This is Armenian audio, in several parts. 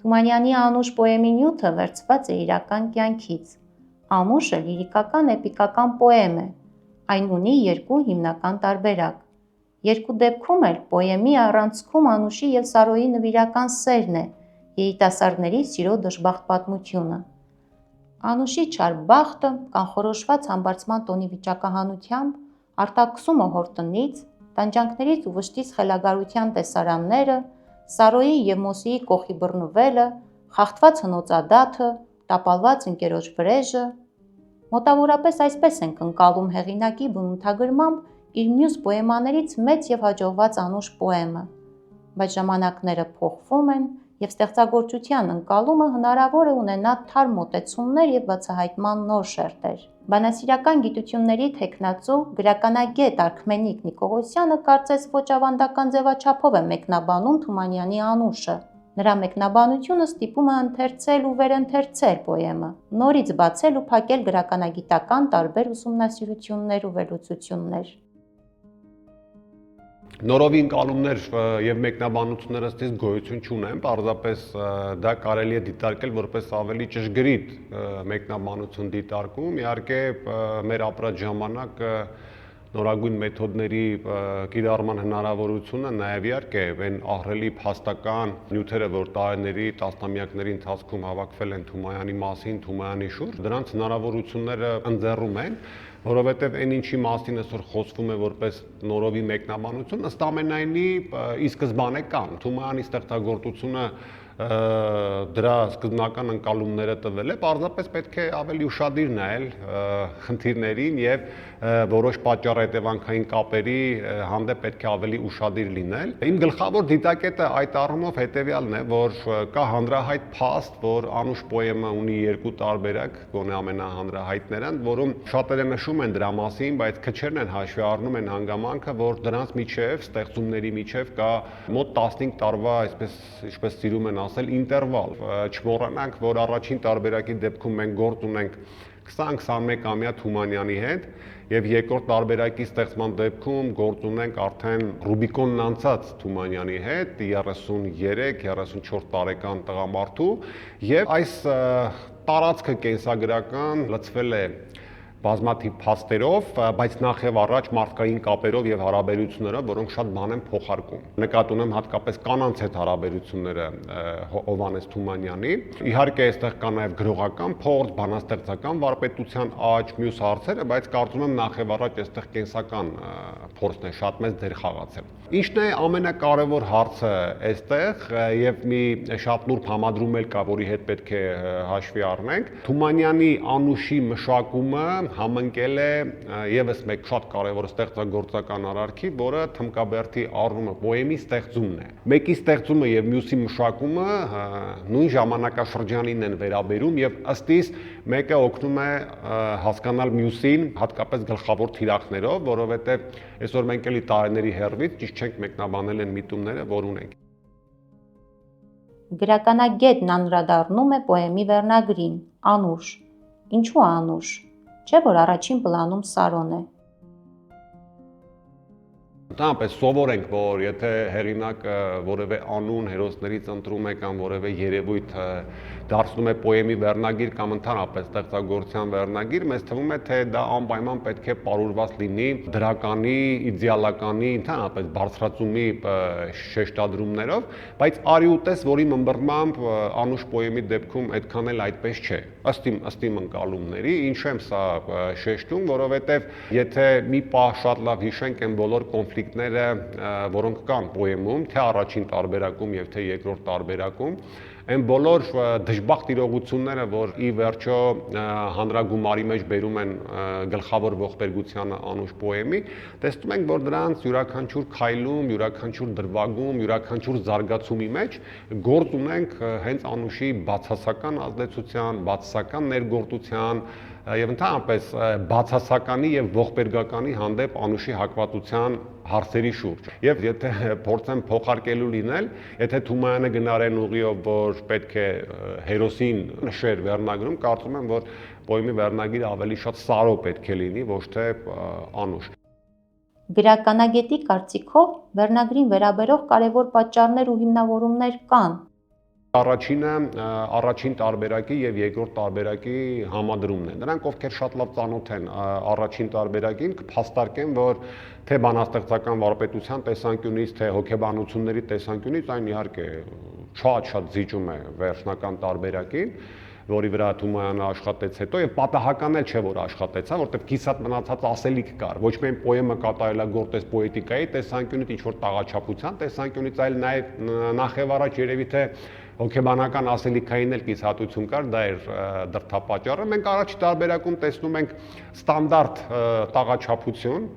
Թումանյանի Անուշ պոեմի նյութը վերցված է իրական կյանքից։ Անուշը լիրիկական էպիկական պոեմ է։ Այն ունի երկու հիմնական տարբերակ։ Երկու դեպքում էլ պոեմի առանցքում Անուշի և Սարոյի նվիրական սերն է, երիտասարդների սիրո դժբախտ պատմությունը։ Անուշի չար բախտը կանխորոշված համբարձման տոնի վիճակահանությամբ, արտաքսումը հոր տնից, տանջանքներից ու վշտից խելագարության տեսարանները, Սարոյի և Մոսիի կոխի բռնվելը, խախտված հնոցադաթը, տապալված ընկերոջ վրեժը։ Մոտավորապես այսպես ենք ընկալում հեղինակի բնութագրմամբ իր մյուս պոեմաներից մեծ և հաջողված Անուշ պոեմը, բայց ժամանակները փոխվում են և ստեղծագործության ընկալումը հնարավոր է ունենա թարմ մոտեցումներ և բացահայտման նոր շերտեր։ Բանասիրական գիտությունների թեկնածու, գրականագետ Արքմենիկ Նիկողոսյանը կարծես ոչ ավանդական ձևաչափով է մեկնաբանում Թումանյանի Անուշը։ Նրա մեկնաբանությունը ստիպում է ընթերցել ու վերընթերցել պոեմը, նորից բացել ու փակել գրականագիտական տարբեր ուսումնասիրություններ ու վերլուծություններ։ Նորովի ընկալումներ և մեկնաբանություններ ըստ իս գոյություն չունեն, պարզապես դա կարելի է դիտարկել որպես ավելի ճշգրիտ մեկնաբանություն դիտարկում, իհարկե մեր ապրած ժամանակ նորագույն մեթոդների կիրառման հնարավորությունը նաև իհարկե այն ահռելի փաստական նյութերը, որ տարիների, տասնամյակների ընթացքում հավաքվել են Թումանյանի մասին, Թումանյանի շուրջ, դրանց հնարավորությունները ընձեռում են, որովհետև այն ինչի մասին այսօր խոսվում է որպես նորովի մեկնաբանություն, ըստ ամենայնի ի սկզբանե կան։ Թումանյանի ստեղծագործությունը դրա սկզբնական ընկալումները տվել է, պարզապես պետք է ավելի ուշադիր նայել խնդիրներին եւ որոշ պատճառ-հետևանքային կապերի հանդեպ պետք է ավելի ուշադիր լինել։ Իմ գլխավոր դիտակետը այդ առումով հետեւյալն է, որ կա հանրահայտ փաստ, որ Անուշ պոեմը ունի երկու տարբերակ, գոնե ամենահանրահայտներն, որում շատերը նշում են դրա մասին, բայց քչերն են հաշվի առնում են հանգամանքը, որ դրանց միջև, ստեղծումների միջև կա մոտ 15 տարվա, ինչպես սիրում են ասել, ինտերվալ։ Չմոռանանք, որ առաջին տարբերակի դեպքում մենք գործ ունենք 20-21-ամյա Թումանյանի հետ եւ երկրորդ տարբերակի ստեղծման դեպքում գործ ունենք արդեն Ռուբիկոնն անցած Թումանյանի հետ 33-34 տարեկան տղամարդու եւ այս տարածքը կենսագրական լցվել է բազմաթիվ փաստերով, բայց նախ եւ առաջ մարդկային կապերով եւ հարաբերություններով, որոնք շատ բան են փոխարկում։ Նկատի ունեմ հատկապես կանանց հետ հարաբերությունները Հովհաննես Թումանյանի։ Իհարկե, այստեղ կա նաեւ գրողական փորձ, բանաստեղծական վարպետության աճ, մյուս հարցերը, բայց կարծում եմ նախ եւ առաջ այստեղ կենսական փորձն է շատ մեծ դեր խաղացել։ Ինչն է ամենակարևոր հարցը այստեղ եւ մի շատ նուրբ համադրում էլ կա, որի հետ պետք է հաշվի առնենք։ Թումանյանի Անուշի մշակումը համընկել է եւս մեկ շատ կարևոր ստեղծագործական արարքի, որը Թմկաբերդի առումը պոեմի ստեղծումն է։ Մեկի ստեղծումը եւ մյուսի մշակումը նույն ժամանակաշրջանին են վերաբերում եւ ըստ իս մեկը օգնում է հասկանալ մյուսին, հատկապես գլխավոր թիրախներով, որովհետեւ այսօր մենք էլի տարիների հեռվից ճիշտ չենք մեկնաբանել այն միտումները, որ ունենք։ Գրականագետն անդրադառնում է պոեմի վերնագրին՝ Անուշ։ Ինչու Անուշ։ Չէ՞ որ առաջին պլանում Սարոն է։ Ընդհանրապես սովոր ենք, որ եթե հեղինակը որևէ անուն հերոսներից ընտրում է կամ որևէ երևույթ դարձնում է պոեմի վերնագիր կամ ընդհանրապես ստեղծագործության վերնագիր, մեզ թվում է, թե դա անպայման պետք է պարուրված լինի դրականի, իդեալականի, ընդհանրապես բարձրացումի շեշտադրումներով, բայց արի ու տես, որի ըմբռնմամբ Անուշ պոեմի դեպքում այդքան էլ այդպես չէ։ Ըստ իմ ընկալումների, ինչու եմ սա շեշտում, որովհետև եթե մի պահ շատ լավ հիշենք այն բոլոր կոնֆլիկտները, որոնք կան պոեմում, թե առաջին տարբերակում եւ թե երկրորդ տարբերակում, այն բոլոր դժբախտ իրողությունները, որ ի վերջո հանրագումարի մեջ բերում են գլխավոր ողբերգությանը Անուշ պոեմի, տեսնում ենք, որ դրանց յուրաքանչյուր քայլում, յուրաքանչյուր դրվագում, յուրաքանչյուր զարգացումի մեջ գործ ունենք հենց Անուշի բացասական ազդեցության, բացասական ներգործության եւ ընդհանրապես բացասականի եւ ողբերգականի հանդեպ Անուշի հակվածության հարցերի շուրջ։ Եվ եթե փորձեմ փոխարկելու լինել, եթե Թումանյանը գնար այն ուղիով, որ պետք է հերոսին նշեր վերնագրում, կարծում եմ, որ պոեմի վերնագիրը ավելի շատ Սարո պետք է լինի, ոչ թե Անուշ։ Գրականագետի կարծիքով վերնագրին վերաբերող կարևոր պատճառներ ու հիմնավորումներ կան։ Առաջինը առաջին տարբերակի եւ երկրորդ տարբերակի համադրումն է։ Նրանք, ովքեր շատ լավ ծանոթ են առաջին տարբերակին, կփաստարկեն, որ թե բանաստեղծական վարպետության տեսանկյունից, թե հոգեբանությունների տեսանկյունից այն իհարկե շատ զիջում է վերջնական տարբերակին, որի վրա Թումոյանը աշխատեց հետո եւ պատահական էլ չէ որ աշխատեցա, որտեղ կիսատ մնացած ասելիք կար, ոչ միայն պոեմը կատարելագործես պոետիկայի տեսանկյունից, ինչ որ տաղաչափության տեսանկյունից, այլ նաեւ նախևառաջ երևի թե հոգեբանական ասելիքային էլ կիսատություն կար, դա էր դրդապատճառը։ Մենք առաջի տարբերակում տեսնում ենք ստանդարտ տաղաչափություն,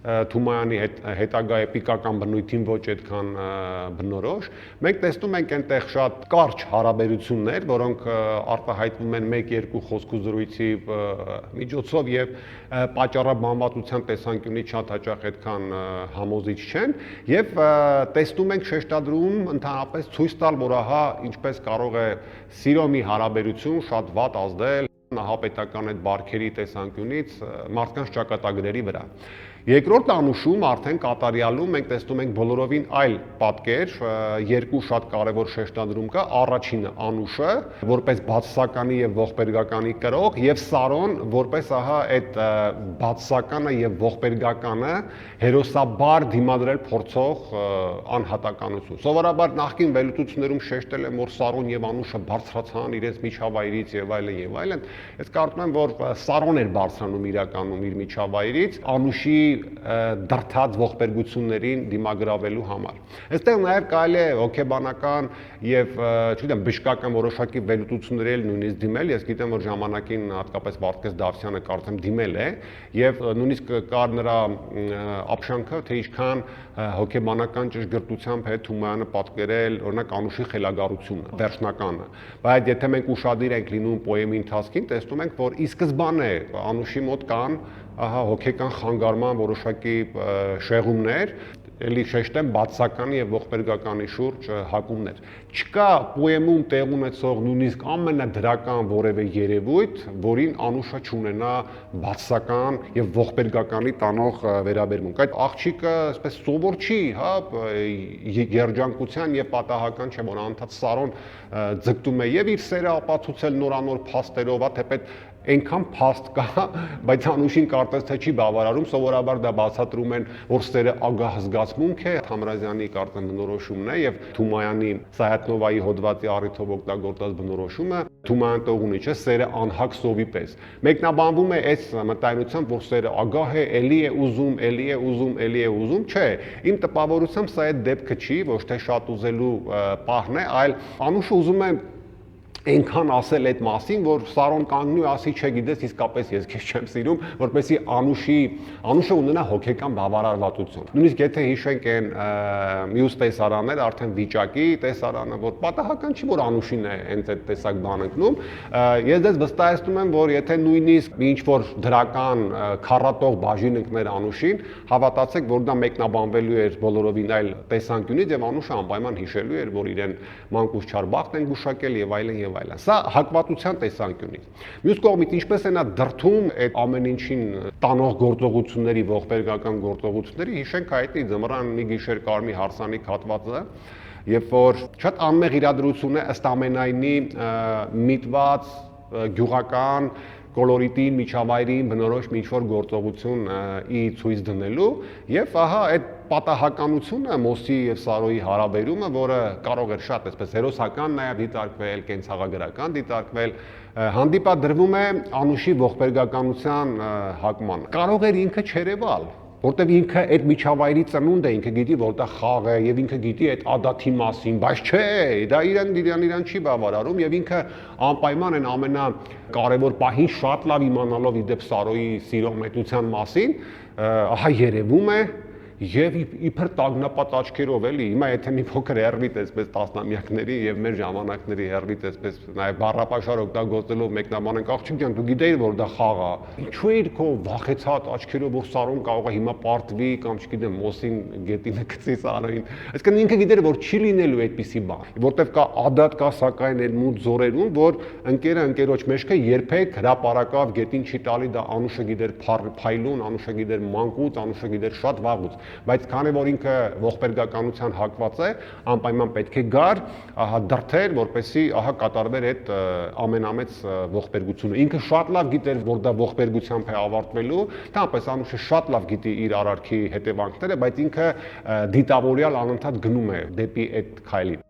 Թումոյանի հետագա էպիկական բնույթին ոչ այդքան բնորոշ։ Մենք տեսնում ենք այնտեղ շատ կարճ հարաբերություններ, որոնք արտահայտվում են 1-2 խոսքուզրույցի միջոցով եւ պատճառաբանվածության տեսանկյունից շատ հաճախ այդքան համոզիչ չեն եւ տեսնում ենք շեշտադրում ընդհանրապես ցույց տալ, որ ահա ինչպես կարող է սիրո մի հարաբերություն շատ վատ ազդել նահապետական այդ բարքերի տեսանկյունից մարդկանց ճակատագրերի վրա։ Երկրորդ անուշում արդեն կատարյալում մենք տեսնում ենք բոլորովին այլ պատկեր, երկու շատ կարևոր շեշտադրում կա, առաջինը անուշը, որպես բացասականի եւ ողբերգականի կրող եւ Սարոն, որպես ահա այդ բացասականը եւ ողբերգականը հերոսաբար դիմադրել փորձող անհատականություն։ Սովորաբար նախկին վերլուծություններում շեշտել եմ, որ Սարոն եւ անուշը բարձրացան իրենց միջավայրից եւ այլն եւ այլն։ Ես կարծում եմ, որ Սարոն էր բարձրանում իրականում իր միջավայրից, անուշի դրթած ողբերգություններին դիմագրավելու համար։ Այստեղ նաև կարելի է հոգեբանական եւ, չգիտեմ, բժշկական որոշակի վերլուծություններ էլ նույնիսկ դիմել։ Ես գիտեմ, որ ժամանակին հատկապես Վարդգես Դավթյանը կարծեմ դիմել է եւ նույնիսկ կար նրա ապշանքը, թե ինչքան հոգեբանական ճշգրտությամբ է Թումոյանը պատկերել օրինակ անուշի խելագարությունը, վերջնականը։ Բայց եթե մենք ուշադիր ենք լինում պոեմի ընթացքին, տեսնում ենք, որ ի սկզբանե անուշի մոտ կան ահա հոգեկան խանգարման որոշակի շեղումներ, էլի շեշտեմ բացասականի եւ ողբերգականի շուրջ հակումներ։ Չկա պոեմում տեղ ունեցող նույնիսկ ամենադրական որևէ երևույթ, որին անուշը չունենա բացասական եւ ողբերգականի տանող վերաբերմունք։ Այդ աղջիկը այսպես սովոր չի, հա, երջանկության եւ պատահական չէ, որ անընդհատ Սարոն ձգտում է եւ իր սերը ապացուցել նորանոր փաստերով, հա, թեպետ այնքան փաստ կա, բայց անուշին կարծես թե չի բավարարում, սովորաբար դա բացատրում են, որ սերը ագահ զգացմունք է, Թամրազյանի կարծեմ բնորոշումն է եւ Թումոյանի Սայաթնովայի հոդվածի առիթով օգտագործած բնորոշումը Թումոյան տողունի չէ, սերը անհակ սովի պես։ Մեկնաբանվում է այս մտայնությամբ, որ սերը ագահ է, էլի է ուզում, էլի է ուզում, էլի է ուզում, չէ, իմ տպավորությամբ սա այդ դեպքը չի, ոչ թե շատ ուզելու պահն է, այլ անուշը ուզում է այնքան ասել այդ մասին, որ Սարոն կանգնի ու ասի, չէ, գիտես, իսկապես ես քեզ չեմ սիրում, որպեսզի անուշը ունենա հոգեկան բավարարվածություն։ Նույնիսկ եթե հիշենք այն մյուս տեսարանները, արդեն վիճակի տեսարանը, որ պատահական չի, որ անուշին է հենց այդ տեսակ բան ընկնում, ես դες վստահեցնում եմ, որ եթե նույնիսկ ինչ որ դրական քառատող բաժին ընկներ անուշին, հավատացեք, որ դա մեկնաբանվելու էր բոլորովին այլ տեսանկյունից եւ անուշը անպայման հիշելու էր, որ իրեն մանկուց չար բախտ են գուշակել եւ այլն։ Սա հակվածության տեսանկյունից։ Մյուս կողմից ինչպես է նա դրթում այդ ամեն ինչին տանող գործողությունների, ողբերգական գործողությունների, հիշենք հայտնի ձմռան մի գիշեր կարմի հարսանիք հատվածը, երբ որ շատ անմեղ իրադրություն է ըստ ամենայնի միտված գյուղական կոլորիտին, միջավայրին բնորոշ ինչ-որ գործողություն ցույց դնելու եւ ահա այդ պատահականությունը Մոսի եւ Սարոյի հարաբերումը, որը կարող էր շատ այսպես հերոսական նաեւ դիտարկվել, կենցաղագրական դիտարկվել, հանդիպադրվում է անուշի ողբերգականության հակման։ Կարող էր ինքը չերևալ, որտեւ ինքը այդ միջավայրի ծնունդ է, ինքը գիտի որտեղ խաղ է եւ ինքը գիտի այդ ադաթի մասին, բայց չէ, դա իրան չի բավարարում եւ ինքը անպայման այն ամենակարևոր պահին շատ լավ իմանալով իդեպ Սարոյի սիրո մետության մասին, ահա երևում է եւ իբր տագնապած աչքերով էլի հիմա եթե մի փոքր հեռվից այսպես տասնամյակների եւ մեր ժամանակների հեռվից այսպես նաեւ բառապաշար օգտագործելով մեկնաբանենք աղջիկ ջան դու գիտեիր որ դա խաղ է ինչու էր քո վախեցած աչքերով որ Սարոն կարող է հիմա պարտվի կամ չգիտեմ Մոսին գետինը գցի Սարոյին այսինքն ինքը գիտեր որ չի լինելու այդպիսի բան որտեվ կա ադատ կա սակայն այդ մութ զորերում որ ընկերը ընկերոջ մեջքը երբեք հրապարակավ գետին չի տալի դա անուշը գիտեր փայլուն անուշը գիտեր մանկուց անուշը գիտեր շատ վաղուց բայց քանի որ ինքը ողբերգականության հակված է, անպայման պետք է գար, ահա դրթեր, որպեսզի ահա կատարվեր այդ ամենամեծ ողբերգությունը։ Ինքը շատ լավ գիտեր, որ դա ողբերգությամբ է ավարտվելու, դրանպես Անուշը շատ լավ գիտի իր արարքի հետևանքները, բայց ինքը դիտավորյալ անընդհատ գնում է դեպի այդ քայլին։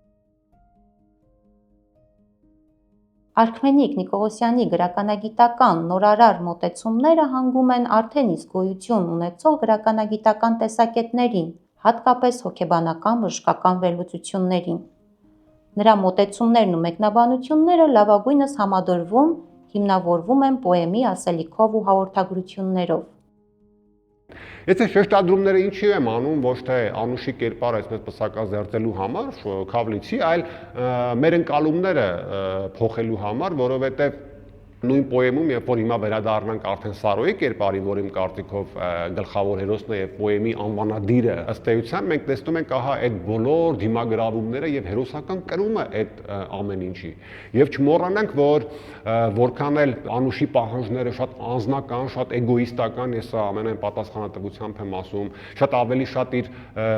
Արքմենիկ Նիկողոսյանի գրականագիտական նորարար մոտեցումները հանգում են արդեն իսկ գոյություն ունեցող գրականագիտական տեսակետներին, հատկապես հոգեբանական բժշկական վերլուծություններին։ Նրա մոտեցումներն ու մեկնաբանությունները լավագույնս համադրվում, հիմնավորվում են պոեմի ասելիքով ու հաղորդագրություններով։ Եթե շեշտադրումները ինչի եմ անում, ոչ թե Անուշի կերպարը այսպես պսակազերծելու համար, քավլիցի, այլ մեր ընկալումները փոխելու համար, որովհետև նույն պոեմում, երբ որ հիմա վերադառնանք արդեն Սարոյի կերպարին, որ իմ կարծիքով գլխավոր հերոսն է եւ պոեմի անվանադիրը, ըստ էության մենք տեսնում ենք ահա այդ բոլոր դիմագրավումները եւ հերոսական կրումը այդ ամեն ինչի։ Եվ չմոռանանք, որ որքան էլ Անուշի պահանջները շատ անձնական, շատ էգոիստական, ես սա ամենայն պատասխանատվությամբ եմ ասում, շատ ավելի շատ իր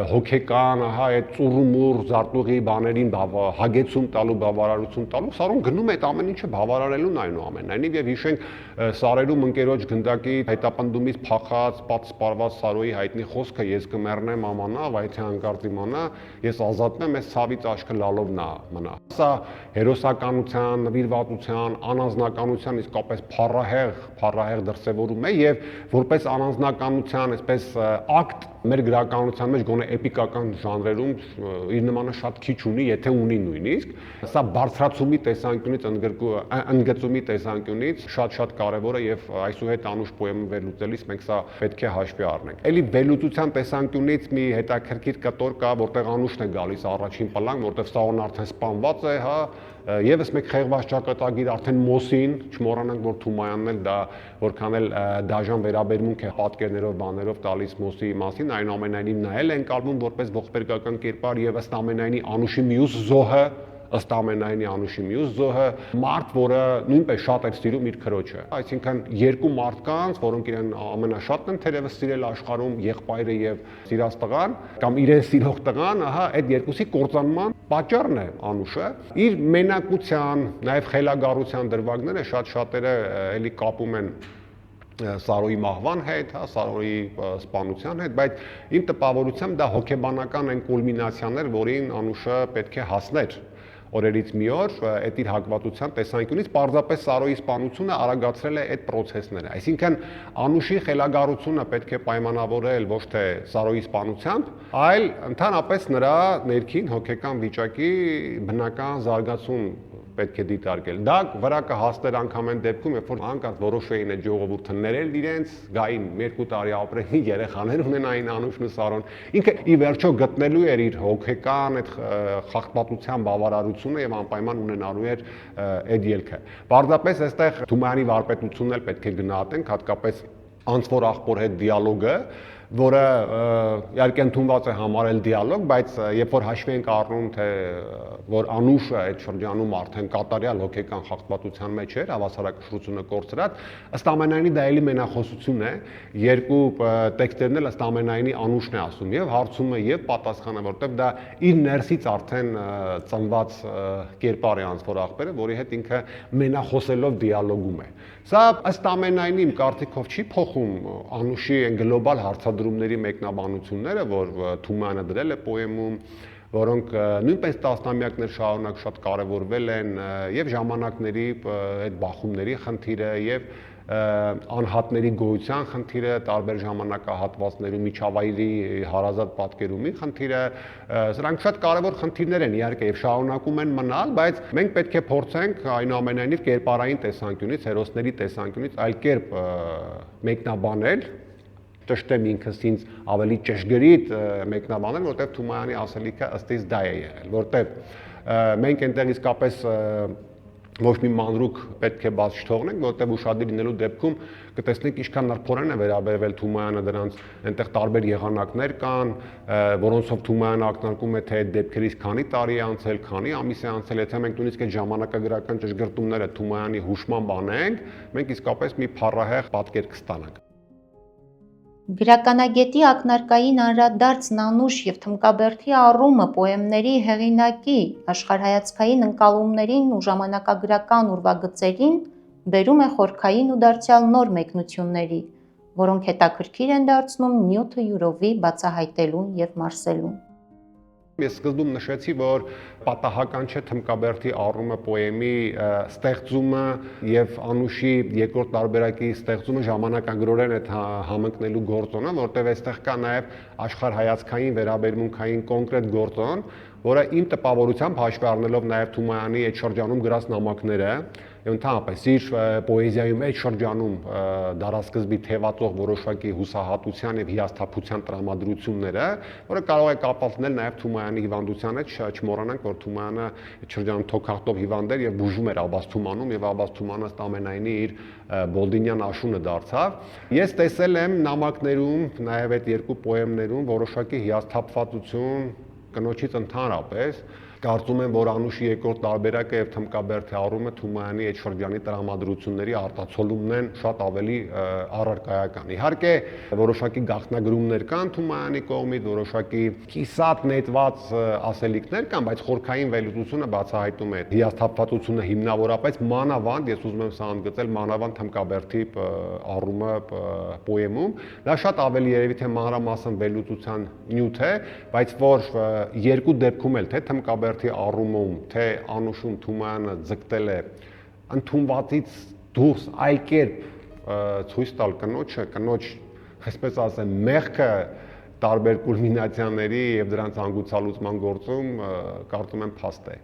հոգեկան, ահա այդ ծուռումուռ զարտուղի բաներին հագեցում տալու, բավարարություն տալու, Սարոն գնում է այդ ամեն ինչը բավարարելուն այնուամենայնիվ եւ հիշենք Սարերում ընկերոջ գնդակի հետապնդումից փախած, պատսպարված Սարոյի հայտնի խոսքը ես կմեռնեմ ամանա, վայթե հանկարծ իմանա, ես ազատվեմ, այս ցավից աչքը լալով նա մնա։ Սա հերոսականության, նվիրվածության, անանձնականության իսկապես փառահեղ դրսևորում է եւ որպես անանձնականության, այսպես ակտ մեր գրականության մեջ գոնե էպիկական ժանրերում իր նմանը շատ քիչ ունի, եթե ունի նույնիսկ։ Սա բարձրացումի տեսանկյունից, ընդգծումի տեսանկյունից շատ կարևոր է եւ այսուհետ Անուշ պոեմը վերլուծելիս մենք սա պետք է հաշվի առնենք։ Էլի վերլուծության տեսանկյունից մի հետաքրքիր կտոր կա, որտեղ Անուշն է գալիս առաջին պլան, որտեղ Սարոն արդեն սպանված է, հա, եւս մեկ խեղված ճակատագիր արդեն Մոսին, չմոռանանք, որ Թումայանն էլ դա որքան էլ դաժան վերաբերմունք է պատկերներով, բաներով տալիս Մոսի մասին, այնուամենայնիվ նա էլ է ընկալվում որպես ողբերգական կերպար եւ ըստ ամենայնի Անուշի մյուս զոհը մարդ, որը նույնպես շատ է սիրում իր քրոջը։ Այսինքն երկու մարդկանց, որոնք իրեն ամենաշատն են թերևս սիրել աշխարհում, եղբայրը եւ սիրած տղան, կամ իրեն սիրող տղան, ահա այդ երկուսի կործանման պատճառն է Անուշը։ Իր մենակության, նաեւ խելագարության դրվագները շատ-շատերը էլի կապում են Սարոյի մահվան հետ, հա, Սարոյի սպանության հետ, բայց իմ տպավորությամբ դա հոգեբանական այն կուլմինացիաներ, որին Անուշը պետք է հասներ օրերից մի օր այդ իր հակվածության տեսանկյունից պարզապես Սարոյի սպանությունը արագացրել է այդ process-ները։ Այսինքն Անուշի խելագարությունը պետք է պայմանավորել ոչ թե Սարոյի սպանությամբ, այլ ընդհանրապես նրա ներքին հոգեկան վիճակի բնական զարգացում պետք է դիտարկել։ Դա վրա կհասներ անգամ այն դեպքում, երբ որ անկախ որոշեին այդ ժողովուրդը ներել իրենց, գային 2 տարի ապրեն, երեխաներ ունենային Անուշն ու Սարոն։ Ինքը ի վերջո գտնելու էր իր հոգեկան այդ խախտվածության բավարարությունը եւ անպայման ունենալու էր այդ ելքը։ Պարզապես այստեղ Թումայանի վարպետությունն էլ պետք է գնահատենք, հատկապես անցվոր աղբոր հետ դիալոգը, որը իհարկե ընդունված է համարել դիալոգ, բայց երբ որ հաշվի ենք առնում, թե որ Անուշը այդ շրջանում արդեն կատարյալ հոգեկան խախտվածության մեջ էր, հավասարակշռությունը կորցրած, ըստ ամենայնի դա էլի մենախոսություն է, երկու տեքստերն էլ ըստ ամենայնի Անուշն է ասում եւ հարցումը եւ պատասխանը, որտեղ դա իր ներսից արդեն ծնված կերպար է անցվոր աղբերը, որի հետ ինքը մենախոսելով դիալոգում է։ Սա ըստ ամենայնի իմ կարծիքով չի փոխում Անուշի այն գլոբալ հարցադրումների մեկնաբանությունները, որ Թումայանը դրել է պոեմում, որոնք նույնպես տասնամյակներ շարունակ շատ կարևորվել են եւ ժամանակների այդ բախումների խնդիրը եւ անհատների գոյության խնդիրը, տարբեր ժամանակահատվածներում միջավայրի հարազատ պատկերումի խնդիրը, սրանք շատ կարևոր խնդիրներ են իհարկե եւ շարունակում են մնալ, բայց մենք պետք է փորձենք այնուամենայնիվ կերպարային տեսանկյունից, հերոսների տեսանկյունից այլ կերպ մեկնաբանել, ճշտեմ ինքս ինձ ավելի ճշգրիտ մեկնաբանել, որտեղ Թումայանի ասելիքը ըստ իս դա է եղել, որտեղ մենք այնտեղ իսկապես ոչ մի մանրուք պետք է բաց չթողնենք, որտեղ ուշադիր լինելու դեպքում կտեսնենք ինչքան նրբորեն է վերաբերվել Թումայանը դրանց, այնտեղ տարբեր եղանակներ կան, որոնցով Թումայանը ակնարկում է, թե այդ դեպքերից քանի տարի է անցել, քանի ամիս է անցել, եթե մենք նույնիսկ այդ ժամանակագրական ճշգրտումները Թումայանի հուշմամբ անենք, մենք իսկապես մի փառահեղ պատկեր կստանանք։ Գրականագետի ակնարկային անդրադարձն անուշ և թմկաբերդի առումը պոեմների հեղինակի աշխարհայացքային ընկալումներին ու ժամանակագրական ուրվագծերին բերում է խորքային ու դարձյալ նոր մեկնությունների, որոնք հետաքրքիր են դարձնում նյութը յուրովի բացահայտելուն և մարսելուն։ Ես սկզբում նշեցի, որ պատահական չէ թմկաբերդի առումը պոեմի ստեղծումը եւ Անուշի երկրորդ տարբերակի ստեղծումը ժամանակագրորեն այդ համընկնելու գործոնը, որտեղ այստեղ կա նաեւ աշխարհայացքային վերաբերմունքային կոնկրետ գործոն, որը իմ տպավորությամբ հաշվի առնելով նաեւ Թումանյանի այդ շրջանում գրած նամակները եւ ընդհանրապես իր պոեզիայում այդ շրջանում դարասկզբի թևածող որոշակի հուսահատության եւ հիասթափության տրամադրությունները, որը կարող է կապված լինել նաեւ Թումանյանի հիվանդության հետ, չմոռանանք, որ Թումանյանը այդ շրջանում թոքախտով հիվանդ էր եւ բուժում էր Աբբաս Թումանում եւ Աբբաս Թումանը ըստ ամենայնի իր Բոլդինյան աշունը դարձավ։ Ես տեսել եմ նամակներում, նաեւ այդ երկու պոեմներում որոշակի հիասթափվածություն կնոջից ընդհանրապես կարծում եմ, որ Անուշի երկրորդ տարբերակը եւ թմկաբերդի առումը Թումանյանի այդ շրջանի տրամադրությունների արտացոլումն են շատ ավելի առարկայական։ Իհարկե, որոշակի գաղտնագրումներ կան Թումանյանի կողմից, որոշակի կիսատ նետված ասելիքներ կան, բայց խորքային վերլուծությունը բացահայտում է հիասթափվածությունը հիմնավորապես մանավանդ, ես ուզում եմ սա ընդգծել, մանավանդ թմկաբերդի առումը պոեմում։ Դա շատ ավելի երևի թե մանրամասն վերլուծության նյութ է, բայց որ երկու դեպքում էլ թե թմկաբերդի առումում, թե Անուշում Թումանյանը ձգտել է ընդունվածից դուրս այլ կերպ ցույց տալ կնոջ, այսպես ասեմ, մեղքը տարբեր կուլմինացիաների եւ դրանց հանգուցալուծման գործում կարծում եմ փաստ է։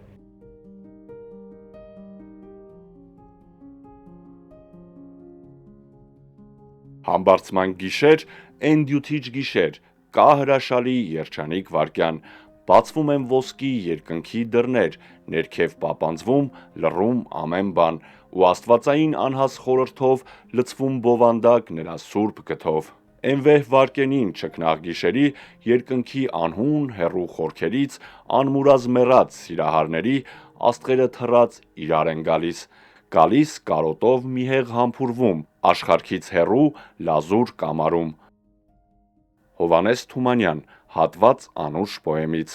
Համբարձման գիշեր, էնդյութիչ գիշեր, կա հրաշալի երջանիկ վայրկյան, բացվում են ոսկի երկնքի դռներ, ներքև պապանձվում, լռում ամեն բան, ու աստվածային անհաս խորհրդով լցվում բովանդակ նրա սուրբ կթով։ Էն վեհ վայրկենին չքնաղ գիշերի, երկնքի անհուն հեռու խորքերից, անմուրազ մեռած սիրահարների, աստղերը թռած իրար են գալիս կարոտով մի հեղ համբուրվում, աշխարհքից հեռու լազուր կամարում։ Հովհաննես Թումանյան, հատված Անուշ պոեմից։